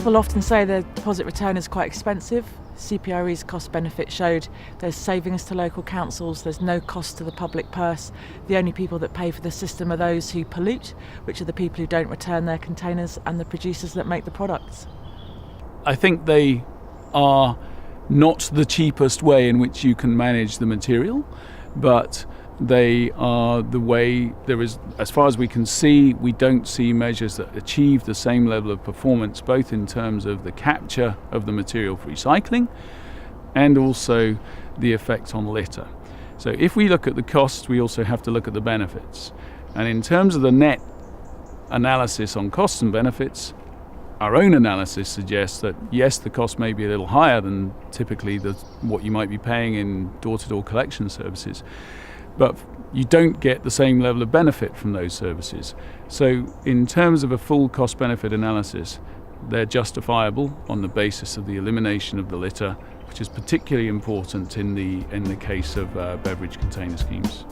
People often say the deposit return is quite expensive. CPRE's cost benefit showed there's savings to local councils, there's no cost to the public purse. The only people that pay for the system are those who pollute, which are the people who don't return their containers, and the producers that make the products. I think they are not the cheapest way in which you can manage the material, but they are the way there is, as far as we can see, we don't see measures that achieve the same level of performance, both in terms of the capture of the material for recycling and also the effect on litter. So if we look at the costs, we also have to look at the benefits. And in terms of the net analysis on costs and benefits, our own analysis suggests that yes, the cost may be a little higher than typically what you might be paying in door-to-door collection services, but you don't get the same level of benefit from those services. So in terms of a full cost-benefit analysis, they're justifiable on the basis of the elimination of the litter, which is particularly important in the case of beverage container schemes.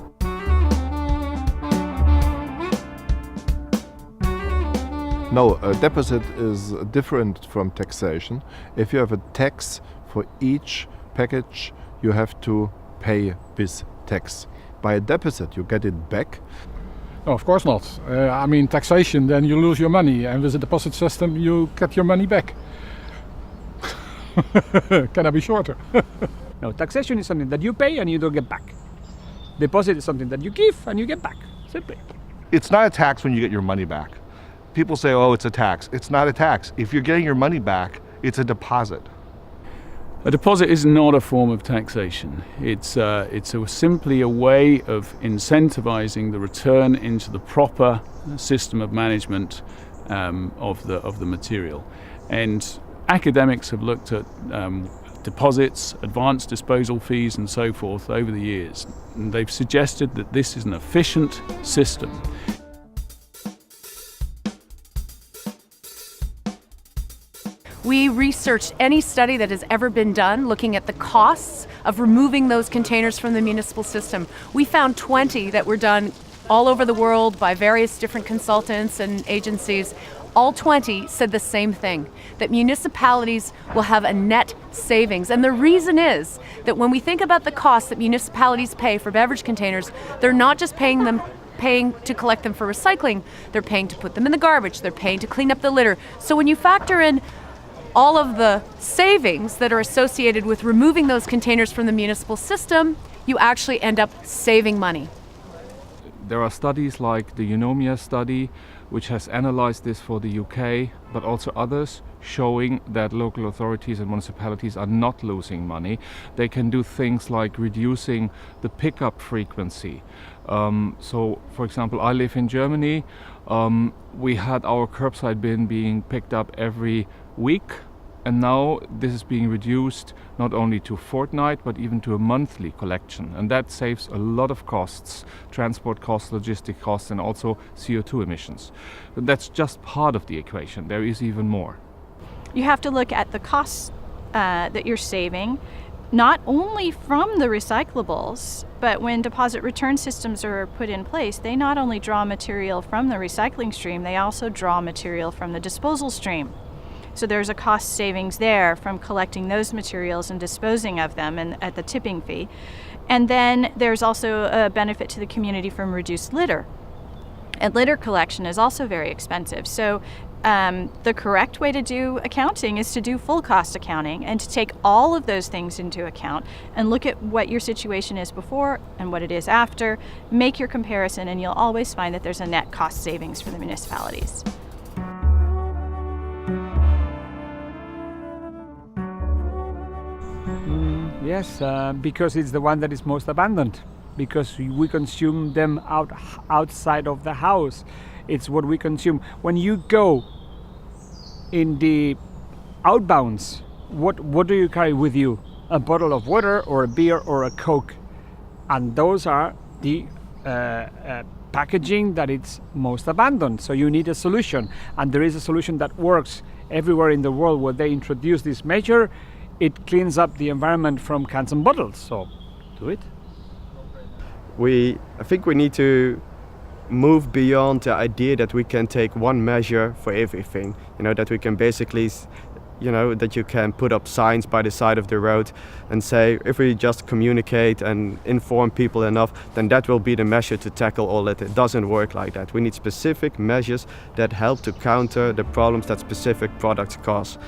No, a deposit is different from taxation. If you have a tax for each package, you have to pay this tax. By a deposit, you get it back. No, of course not. I mean, taxation, then you lose your money, and with a deposit system, you get your money back. Can I be shorter? No, taxation is something that you pay and you don't get back. Deposit is something that you give and you get back, simply. It's not a tax when you get your money back. People say, oh, it's a tax. It's not a tax. If you're getting your money back, it's a deposit. A deposit is not a form of taxation. It's simply a way of incentivizing the return into the proper system of management of the material. And academics have looked at deposits, advanced disposal fees and so forth over the years. And they've suggested that this is an efficient system. We researched any study that has ever been done looking at the costs of removing those containers from the municipal system. We found 20 that were done all over the world by various different consultants and agencies. All 20 said the same thing, that municipalities will have a net savings. And the reason is that when we think about the costs that municipalities pay for beverage containers, they're not just paying to collect them for recycling, they're paying to put them in the garbage, they're paying to clean up the litter. So when you factor in all of the savings that are associated with removing those containers from the municipal system, you actually end up saving money. There are studies like the Eunomia study, which has analyzed this for the UK, but also others, showing that local authorities and municipalities are not losing money. They can do things like reducing the pickup frequency. So, for example, I live in Germany. We had our curbside bin being picked up every week, and now this is being reduced not only to fortnight but even to a monthly collection, and that saves a lot of costs, transport costs, logistic costs, and also CO2 emissions. But that's just part of the equation. There is even more. You have to look at the costs that you're saving, not only from the recyclables, but when deposit return systems are put in place, they not only draw material from the recycling stream, they also draw material from the disposal stream. So there's a cost savings there from collecting those materials and disposing of them and at the tipping fee. And then there's also a benefit to the community from reduced litter. And litter collection is also very expensive. So the correct way to do accounting is to do full cost accounting and to take all of those things into account and look at what your situation is before and what it is after. Make your comparison, and you'll always find that there's a net cost savings for the municipalities. Yes, because it's the one that is most abandoned, because we consume them outside of the house. It's what we consume. When you go in the outbounds, what do you carry with you? A bottle of water or a beer or a Coke. And those are the packaging that it's most abandoned. So you need a solution. And there is a solution that works everywhere in the world where they introduce this measure. It cleans up the environment from cans and bottles. So do it. I think we need to move beyond the idea that we can take one measure for everything. That we can basically, that you can put up signs by the side of the road and say, if we just communicate and inform people enough, then that will be the measure to tackle all that. It doesn't work like that. We need specific measures that help to counter the problems that specific products cause.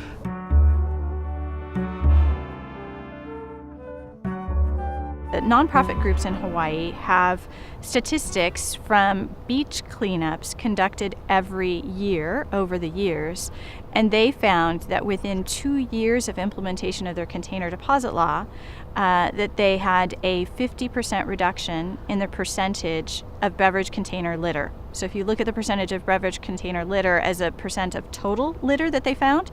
Nonprofit groups in Hawaii have statistics from beach cleanups conducted every year over the years, and they found that within 2 years of implementation of their container deposit law, that they had a 50% reduction in the percentage of beverage container litter. So if you look at the percentage of beverage container litter as a percent of total litter that they found,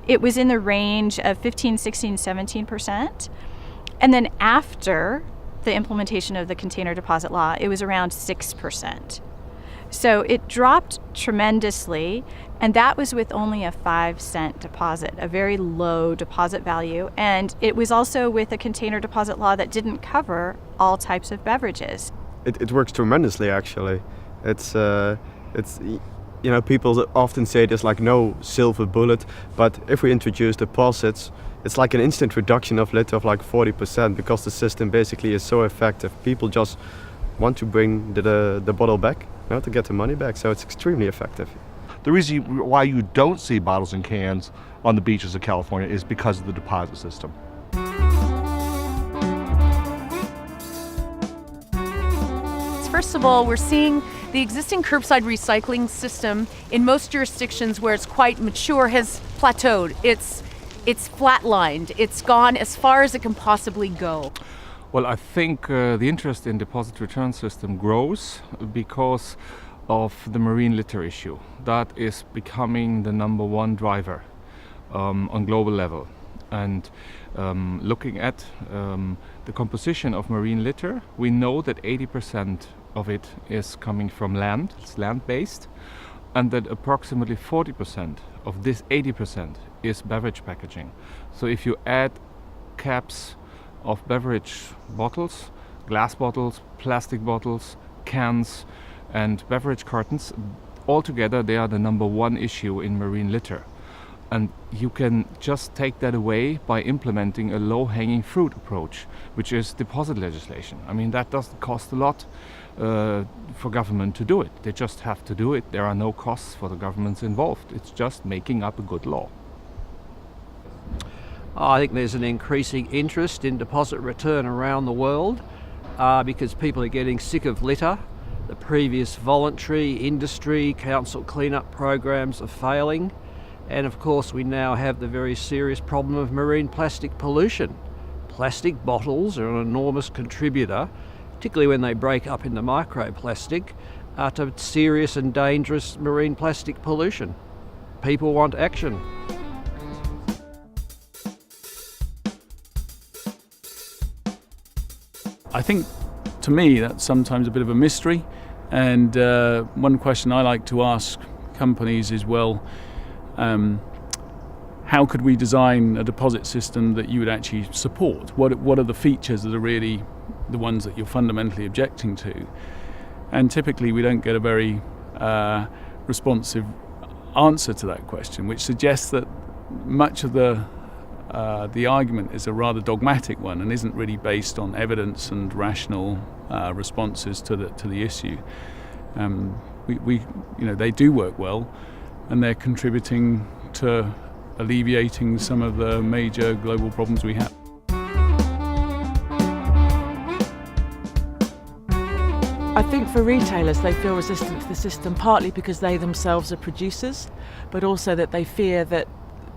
it was in the range of 15, 16, 17%. And then after the implementation of the container deposit law, it was around 6%. So it dropped tremendously, and that was with only a 5-cent deposit, a very low deposit value. And it was also with a container deposit law that didn't cover all types of beverages. It works tremendously, actually. It's people often say there's like no silver bullet, but if we introduce deposits, it's like an instant reduction of litter of like 40% because the system basically is so effective. People just want to bring the bottle back, to get the money back. So it's extremely effective. The reason why you don't see bottles and cans on the beaches of California is because of the deposit system. First of all, we're seeing the existing curbside recycling system in most jurisdictions where it's quite mature has plateaued. It's flatlined. It's gone as far as it can possibly go. Well, I think the interest in deposit return system grows because of the marine litter issue. That is becoming the number one driver on global level. And looking at the composition of marine litter, we know that 80% of it is coming from land, it's land-based, and that approximately 40% of this 80% is beverage packaging. So if you add caps of beverage bottles, glass bottles, plastic bottles, cans, and beverage cartons, altogether they are the number one issue in marine litter. And you can just take that away by implementing a low-hanging fruit approach, which is deposit legislation. I mean, that doesn't cost a lot for government to do it. They just have to do it. There are no costs for the governments involved. It's just making up a good law. I think there's an increasing interest in deposit return around the world because people are getting sick of litter. The previous voluntary industry council cleanup programs are failing. And of course, we now have the very serious problem of marine plastic pollution. Plastic bottles are an enormous contributor, particularly when they break up into microplastic, to serious and dangerous marine plastic pollution. People want action. I think, to me, that's sometimes a bit of a mystery. And one question I like to ask companies is, well, how could we design a deposit system that you would actually support? What are the features that are really the ones that you're fundamentally objecting to? And typically we don't get a very responsive answer to that question, which suggests that much of the argument is a rather dogmatic one and isn't really based on evidence and rational responses to the issue. They do work well, and they're contributing to alleviating some of the major global problems we have. I think for retailers, they feel resistant to the system partly because they themselves are producers, but also that they fear that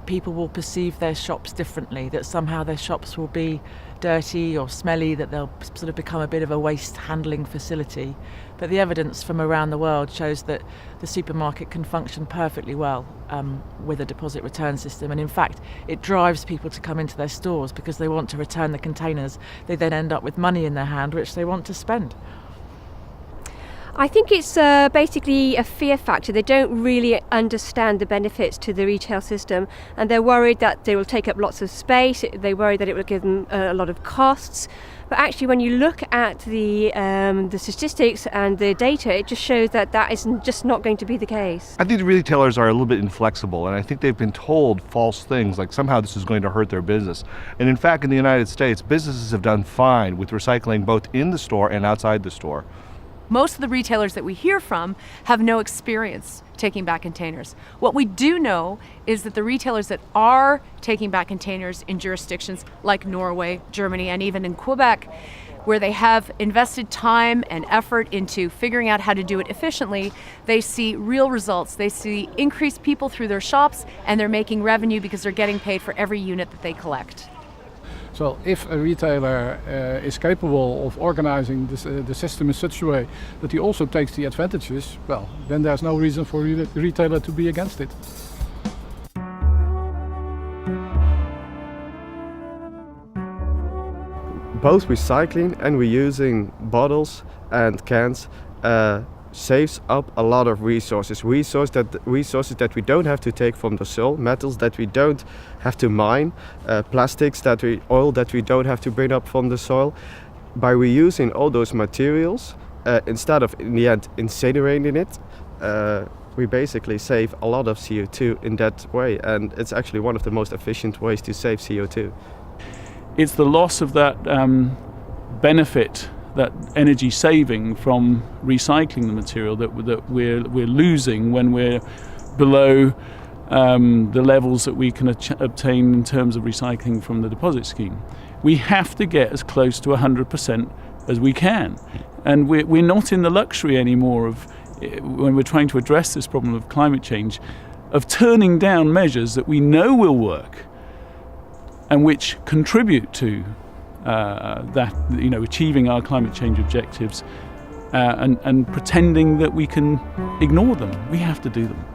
people will perceive their shops differently, that somehow their shops will be dirty or smelly, that they'll sort of become a bit of a waste handling facility. But the evidence from around the world shows that the supermarket can function perfectly well with a deposit return system. And in fact, it drives people to come into their stores because they want to return the containers. They then end up with money in their hand, which they want to spend. I think it's basically a fear factor. They don't really understand the benefits to the retail system, and they're worried that they will take up lots of space. They're worried that it will give them a lot of costs. But actually, when you look at the statistics and the data, it just shows that that is just not going to be the case. I think the retailers are a little bit inflexible, and I think they've been told false things, like somehow this is going to hurt their business. And in fact, in the United States, businesses have done fine with recycling both in the store and outside the store. Most of the retailers that we hear from have no experience taking back containers. What we do know is that the retailers that are taking back containers in jurisdictions like Norway, Germany, and even in Quebec, where they have invested time and effort into figuring out how to do it efficiently, they see real results. They see increased people through their shops, and they're making revenue because they're getting paid for every unit that they collect. So if a retailer is capable of organizing the system in such a way that he also takes the advantages, well, then there's no reason for the retailer to be against it. Both recycling and reusing bottles and cans saves up a lot of resources that we don't have to take from the soil, metals that we don't have to mine, plastics oil that we don't have to bring up from the soil. By reusing all those materials, instead of in the end incinerating it, we basically save a lot of CO2 in that way, and it's actually one of the most efficient ways to save CO2. It's the loss of that benefit, that energy saving from recycling the material that we're losing when we're below the levels that we can obtain in terms of recycling from the deposit scheme. We have to get as close to 100% as we can, and we're not in the luxury anymore of, when we're trying to address this problem of climate change, of turning down measures that we know will work and which contribute to achieving our climate change objectives, and pretending that we can ignore them. We have to do them.